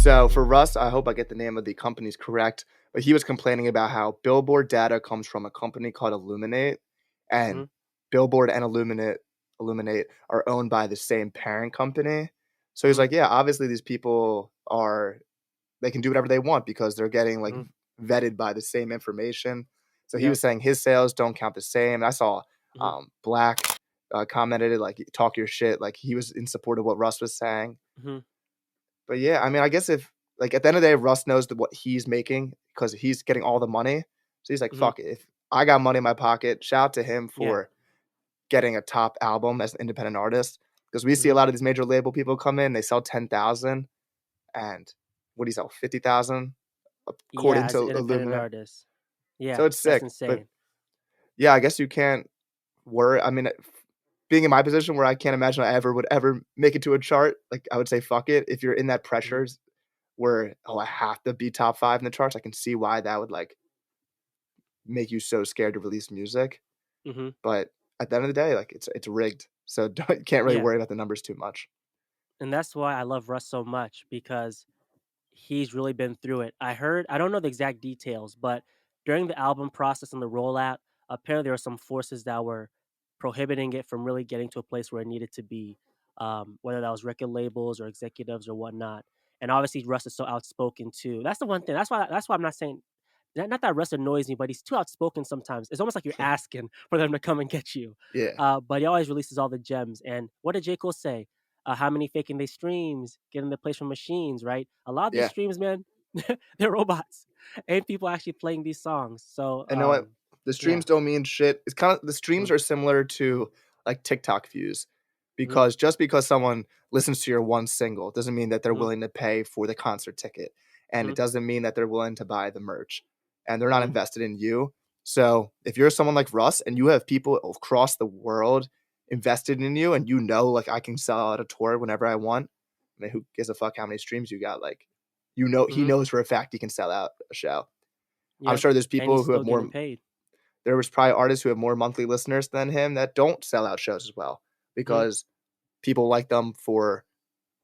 So Mm-hmm. for Russ, I hope I get the name of the companies correct, but he was complaining about how Billboard data comes from a company called Illuminate, Mm-hmm. and Billboard and Illuminate are owned by the same parent company. So he's Mm-hmm. like, yeah, obviously these people are they can do whatever they want because they're getting like Mm-hmm. vetted by the same information. So he Yep. was saying his sales don't count the same. I saw Mm-hmm. Black commented like talk your shit, like he was in support of what Russ was saying. Mm-hmm. But yeah, I mean, I guess if like at the end of the day, Russ knows what he's making because he's getting all the money. So he's like, Mm-hmm. fuck it. If I got money in my pocket, shout out to him Yeah. for getting a top album as an independent artist. Because we see a Mm-hmm. lot of these major label people come in, they sell 10,000 and what do you sell? 50,000 Yeah, according as an to independent Illumina. artist. So Yeah, it's that's sick. But insane. yeah, I guess you can't worry. I mean, being in my position where I can't imagine I ever would ever make it to a chart, like I would say, fuck it. If you're in that Mm-hmm. pressures where, oh, I have to be top 5 in the charts, I can see why that would, like, make you so scared to release music, Mm-hmm. but at the end of the day, like, it's rigged, so don't you can't really Yeah. worry about the numbers too much. And that's why I love Russ so much because he's really been through it. I don't know the exact details, but during the album process and the rollout, apparently there were some forces that were prohibiting it from really getting to a place where it needed to be, whether that was record labels or executives or whatnot. And obviously, Russ is so outspoken too. That's the one thing. That's why I'm not saying not that Russ annoys me, but he's too outspoken sometimes. It's almost like you're asking for them to come and get you. Yeah. But he always releases all the gems. And what did J. Cole say? How many faking they streams, getting the place from machines, right? A lot of these Yeah. streams, man, they're robots. Ain't people actually playing these songs. So And you know what? The yeah. streams don't mean shit. It's kinda the streams Mhm, are similar to, like, TikTok views, mhm, because just because someone listens to your one single doesn't mean that they're mhm, willing to pay for the concert ticket, and mhm, it doesn't mean that they're willing to buy the merch, and they're not mhm, invested in you. So, if you're someone like Russ and you have people across the world invested in you and you know, like, I can sell out a tour whenever I want, I mean, who gives a fuck how many streams you got? Like, he mhm. knows for a fact he can sell out a show. I'm Yep. sure there's And he's people who have still getting more paid. there was probably artists who have more monthly listeners than him that don't sell out shows as well Mhm, because people like them for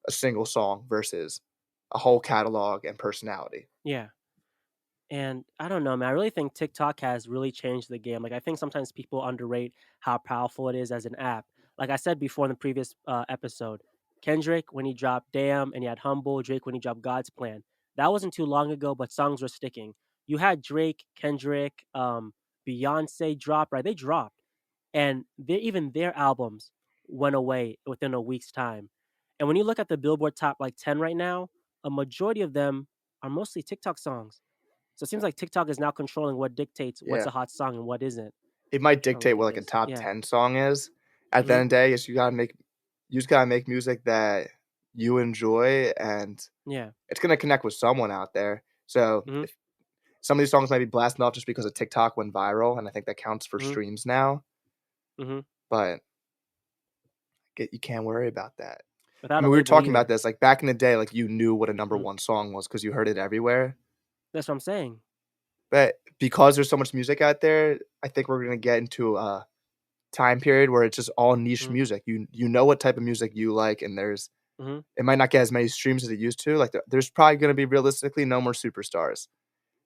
a single song versus a whole catalog and personality. yeah. And I don't know, man. I really think TikTok has really changed the game. Like, I think sometimes people underrate how powerful it is as an app. Like I said before in the previous episode, Kendrick when he dropped "Damn" and he had "Humble," Drake when he dropped "God's Plan." That wasn't too long ago, but songs were sticking. You had Drake, Kendrick, Beyonce drop, right? They dropped, and even their albums went away within a week's time. And when you look at the Billboard top like 10 right now, a majority of them are mostly TikTok songs. So it seems like TikTok is now controlling what dictates what's Yeah. a hot song and what isn't. It might I don't dictate like what it like a this. top Yeah. 10 song is. At the Mhm. end of the day, is you just gotta make music that you enjoy and Yeah. it's gonna connect with someone out there. So Mhm. if some of these songs might be blasting off just because of TikTok went viral, and I think that counts for Mhm. streams now, Mhm. but you can't worry about that. I Without a mean, we were label talking about either. this, like, back in the day, like, you knew what a number Mhm. 1 song was because you heard it everywhere, That's what I'm saying. but because there's so much music out there, I think we're gonna get into a time period where it's just all niche Mhm. music. You know what type of music you like, and Mhm. it might not get as many streams as it used to, like, there's probably gonna be realistically no more superstars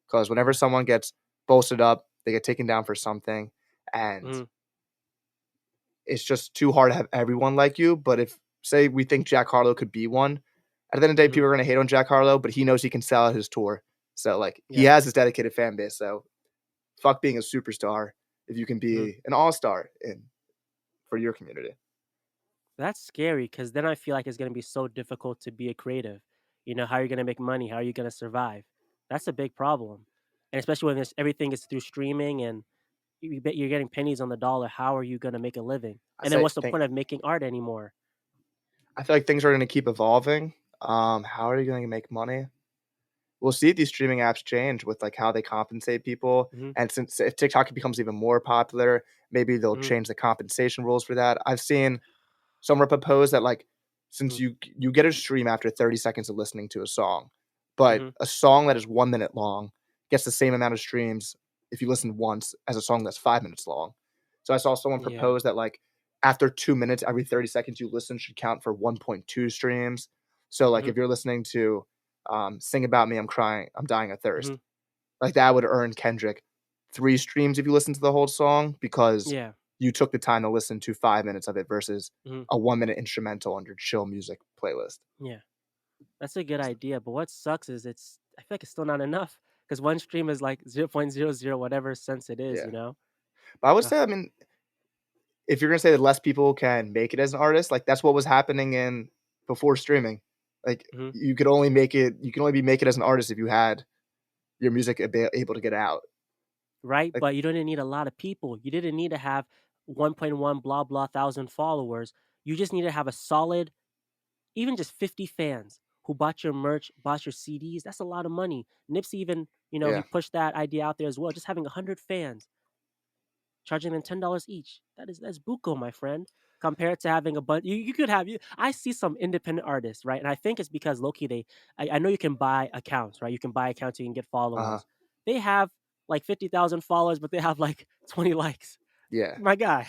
because whenever Yeah. someone gets bolstered up, they get taken down for something, and Mhm. it's just too hard to have everyone like you, but if say we think Jack Harlow could be one, at the end of the day, Mhm. people are gonna hate on Jack Harlow, but he knows he can sell out his tour. So, like, he Yep. has his dedicated fan base, so fuck being a superstar if you can Mhm. be an all-star in for your community. That's scary because then I feel like it's gonna be so difficult to be a creative. You know, how are you gonna make money? How are you gonna survive? That's a big problem. And especially when everything is through streaming and you bet you're getting pennies on the dollar. How are you gonna make a living? I And then say what's the think point of making art anymore? I feel like things are gonna keep evolving. How are you gonna make money? We'll see if these streaming apps change with, like, how they compensate people, Mhm. and since if TikTok becomes even more popular, maybe they'll Mhm. change the compensation rules for that. I've seen someone propose that, like, since Mhm. you get a stream after 30 seconds of listening to a song, but Mhm. a song that is 1 minute long gets the same amount of streams if you listen once as a song that's 5 minutes long. So I saw someone Yeah. propose that, like, after 2 minutes, every 30 seconds you listen should count for 1.2 streams. So, like, Mhm. if you're listening to "Sing About Me, I'm Crying, I'm Dying of Thirst." Mhm. Like, that would earn Kendrick 3 streams if you listen to the whole song because Yeah. you took the time to listen to 5 minutes of it versus Mhm. a 1-minute instrumental on your chill music playlist. Yeah. That's a good idea, but what sucks is I feel like it's still not enough because 1 stream is like 0.00 whatever cents it is, you Yeah. know? But I would Ugh. say, I mean, if you're gonna say that less people can make it as an artist, like, that's what was happening in before streaming. Like, Mhm. you can only be make it as an artist if you had your music able to get out. Right? Like But you didn't need a lot of people. You didn't need to have 1.1 blah blah thousand followers. You just need to have a solid, even just 50 fans who bought your merch, bought your CDs. That's a lot of money. Nipsey even, he yeah. pushed that idea out there as well. Just having 100 fans, charging them $10 each. That's buco, my friend. Compared to having a bunch, you could have you. I see some independent artists, right? And I think it's because Loki. I know you can buy accounts, right? You can buy accounts, you can get Uh-huh. followers. They have like 50,000 followers, but they have like 20 likes. Yeah. My guy.